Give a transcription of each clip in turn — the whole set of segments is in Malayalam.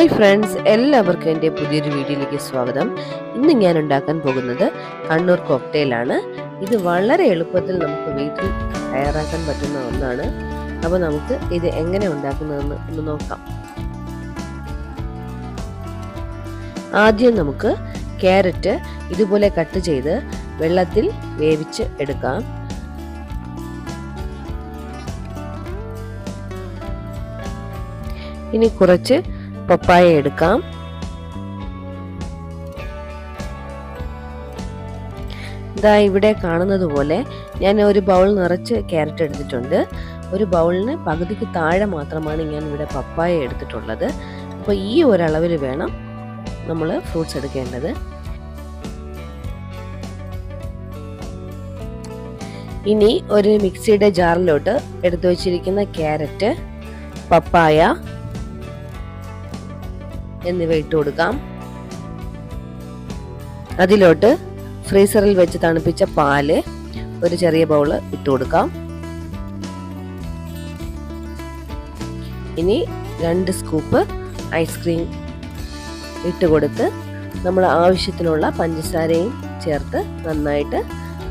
ഹായ് ഫ്രണ്ട്സ്, എല്ലാവർക്കും എൻ്റെ പുതിയൊരു വീഡിയോയിലേക്ക് സ്വാഗതം. ഇന്ന് ഞാൻ ഉണ്ടാക്കാൻ പോകുന്നത് കണ്ണൂർ കോക്ടെയിലാണ്. ഇത് വളരെ എളുപ്പത്തിൽ നമുക്ക് വീട്ടിൽ തയ്യാറാക്കാൻ പറ്റുന്ന ഒന്നാണ്. അപ്പോൾ നമുക്ക് ഇത് എങ്ങനെ ഉണ്ടാക്കുന്നതെന്ന് ഒന്ന് നോക്കാം. ആദ്യം നമുക്ക് ക്യാരറ്റ് ഇതുപോലെ കട്ട് ചെയ്ത് വെള്ളത്തിൽ വേവിച്ച് എടുക്കാം. ഇനി കുറച്ച് പപ്പായ എടുക്കാം. ഇതാ ഇവിടെ കാണുന്നത് പോലെ ഞാൻ ഒരു ബൗൾ നിറച്ച് ക്യാരറ്റ് എടുത്തിട്ടുണ്ട്. ഒരു ബൗളിന് പകുതിക്ക് താഴെ മാത്രമാണ് ഞാൻ ഇവിടെ പപ്പായ എടുത്തിട്ടുള്ളത്. അപ്പോൾ ഈ ഒരളവിൽ വേണം നമ്മൾ ഫ്രൂട്ട്സ് എടുക്കേണ്ടത്. ഇനി ഒരു മിക്സിയുടെ ജാറിലോട്ട് എടുത്തു വച്ചിരിക്കുന്ന ക്യാരറ്റ്, പപ്പായ എന്നിവ ഇട്ട് കൊടുക്കാം. അതിലോട്ട് ഫ്രീസറിൽ വെച്ച് തണുപ്പിച്ച പാല് ഒരു ചെറിയ ബൗള് ഇട്ട് കൊടുക്കാം. ഇനി 2 സ്കൂപ്പ് ഐസ്ക്രീം ഇട്ട് കൊടുത്ത് നമ്മൾ ആവശ്യത്തിനുള്ള പഞ്ചസാരയും ചേർത്ത് നന്നായിട്ട്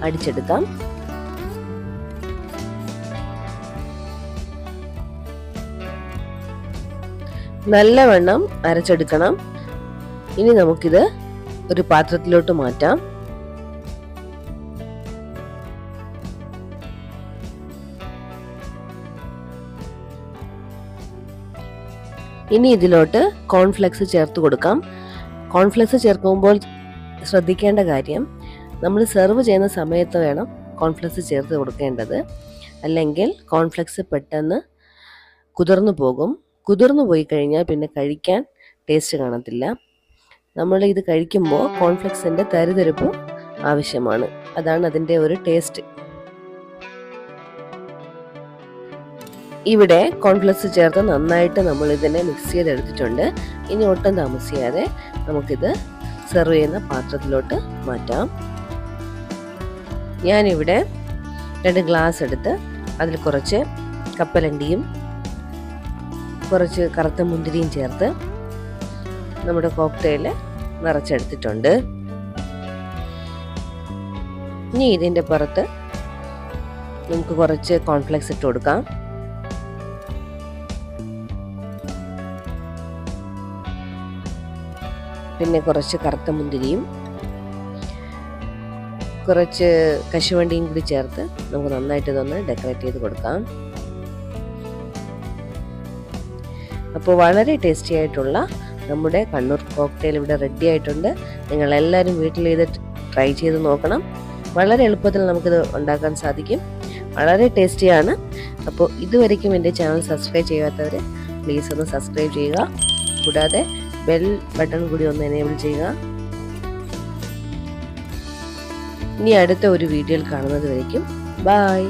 അടിച്ചെടുക്കാം. നല്ലവണ്ണം അരച്ചെടുക്കണം. ഇനി നമുക്കിത് ഒരു പാത്രത്തിലോട്ട് മാറ്റാം. ഇനി ഇതിലോട്ട് കോൺഫ്ലെക്സ് ചേർത്ത് കൊടുക്കാം. കോൺഫ്ലെക്സ് ചേർക്കുമ്പോൾ ശ്രദ്ധിക്കേണ്ട കാര്യം, നമ്മൾ സെർവ് ചെയ്യുന്ന സമയത്ത് വേണം കോൺഫ്ലെക്സ് ചേർത്ത് കൊടുക്കേണ്ടത്. അല്ലെങ്കിൽ കോൺഫ്ലെക്സ് പെട്ടെന്ന് കുതിർന്നു പോകും. കുതിർന്നു പോയി കഴിഞ്ഞാൽ പിന്നെ കഴിക്കാൻ ടേസ്റ്റ് കാണത്തില്ല. നമ്മൾ ഇത് കഴിക്കുമ്പോൾ കോൺഫ്ലെക്സിൻ്റെ തരിതരിപ്പ് ആവശ്യമാണ്. അതാണ് അതിൻ്റെ ഒരു ടേസ്റ്റ്. ഇവിടെ കോൺഫ്ലെക്സ് ചേർത്ത് നന്നായിട്ട് നമ്മൾ ഇതിനെ മിക്സ് ചെയ്തെടുത്തിട്ടുണ്ട്. ഇനി ഒട്ടും താമസിയാതെ നമുക്കിത് സെർവ് ചെയ്യുന്ന പാത്രത്തിലോട്ട് മാറ്റാം. ഞാനിവിടെ 2 ഗ്ലാസ് എടുത്ത് അതിൽ കുറച്ച് കപ്പലണ്ടിയും കുറച്ച് കറുത്ത മുന്തിരിയും ചേർത്ത് നമ്മുടെ കോക്ടെയിൽ നിറച്ചെടുത്തിട്ടുണ്ട്. ഇനി ഇതിൻ്റെ പുറത്ത് നമുക്ക് കുറച്ച് കോൺഫ്ലെക്സ് ഇട്ട് കൊടുക്കാം. പിന്നെ കുറച്ച് കറുത്ത മുന്തിരിയും കുറച്ച് കശുവണ്ടിയും കൂടി ചേർത്ത് നമുക്ക് നന്നായിട്ട് ഇതൊന്ന് ഡെക്കറേറ്റ് ചെയ്ത് കൊടുക്കാം. അപ്പോൾ വളരെ ടേസ്റ്റി ആയിട്ടുള്ള നമ്മുടെ കണ്ണൂർ കോക്ടെയിൽ ഇവിടെ റെഡി ആയിട്ടുണ്ട്. നിങ്ങളെല്ലാവരും വീട്ടിൽ ഇത് ട്രൈ ചെയ്ത് നോക്കണം. വളരെ എളുപ്പത്തിൽ നമുക്കിത് ഉണ്ടാക്കാൻ സാധിക്കും. വളരെ ടേസ്റ്റിയാണ്. അപ്പോൾ ഇതുവരെയ്ക്കും എൻ്റെ ചാനൽ സബ്സ്ക്രൈബ് ചെയ്യാത്തവർ പ്ലീസ് ഒന്ന് സബ്സ്ക്രൈബ് ചെയ്യുക. കൂടാതെ ബെൽ ബട്ടൺ കൂടി ഒന്ന് എനേബിൾ ചെയ്യുക. ഇനി അടുത്ത ഒരു വീഡിയോയിൽ കാണുന്നത് വരയ്ക്കും ബൈ.